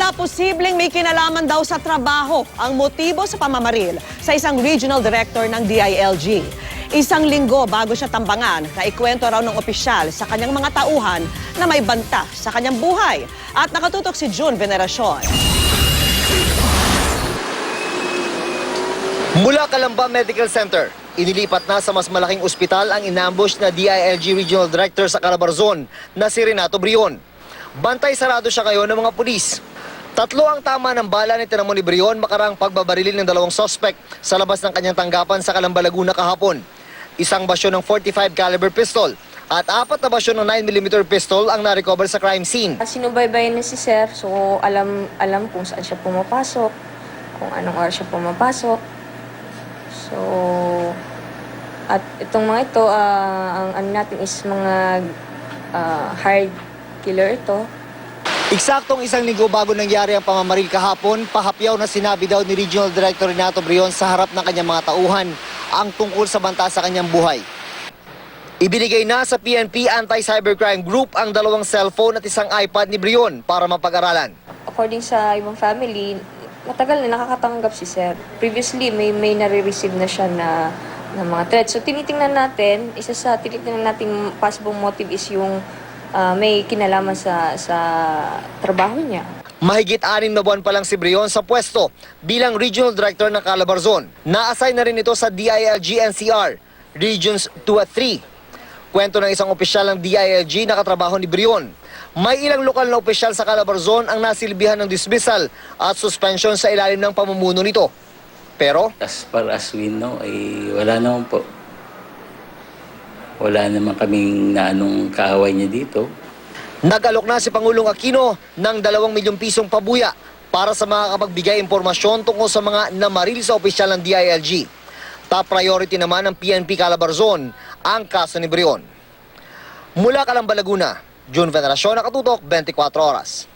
na posibleng may kinalaman daw sa trabaho ang motibo sa pamamaril sa isang regional director ng DILG. Isang linggo bago siya tambangan, naikwento raw ng opisyal sa kanyang mga tauhan na may banta sa kanyang buhay. At nakatutok si June Veneracion. Mula Calamba Medical Center, inilipat na sa mas malaking ospital ang inambush na DILG Regional Director sa Calabarzon na si Renato Brion. Bantay sarado siya ngayon ng mga pulis. 3 ang tama ng bala ni tinamo ni Brion makarang pagbabarilin ng 2 suspect sa labas ng kanyang tanggapan sa Calamba, Laguna kahapon. 1 basyon ng 45 caliber pistol at 4 na basyon ng 9mm pistol ang na-recover sa crime scene. Sinubaybayan niya si Sir, so alam kung saan siya pumapasok, kung anong oras siya pumapasok. So, at itong mga ito, ang ano natin is mga hard killer ito. Eksaktong 1 linggo bago nangyari ang pamamaril kahapon, pahapyaw na sinabi daw ni Regional Director Renato Brion sa harap ng kanyang mga tauhan ang tungkol sa banta sa kanyang buhay. Ibinigay na sa PNP Anti-Cybercrime Group ang 2 cellphone at 1 iPad ni Brion para mapag-aralan. According sa ibang family, matagal na nakakatanggap si Sir. Previously, may nare-receive na siya na mga threats. So, tinitingnan natin, tinitingnan natin possible motive is yung may kinalaman sa trabaho niya. Mahigit 6 na buwan pa lang si Brion sa pwesto bilang Regional Director ng Calabarzon. Na-assign na rin ito sa DILG NCR, Regions 2 at 3. Kwento ng isang opisyal ng DILG na katrabaho ni Brion. May ilang lokal na opisyal sa Calabarzon ang nasilbihan ng dismissal at suspension sa ilalim ng pamumuno nito. Pero as far as we know, wala naman po. Wala naman kaming naanong kaaway niya dito. nag-alok na si Pangulong Aquino ng 2 milyong pisong pabuya para sa mga kapagbigay impormasyon tungkol sa mga namaril sa opisyal ng DILG. Top priority naman ng PNP Calabarzon ang kaso ni Brion. Mula Calamba, Laguna, June Veneracion, nakatutok 24 oras.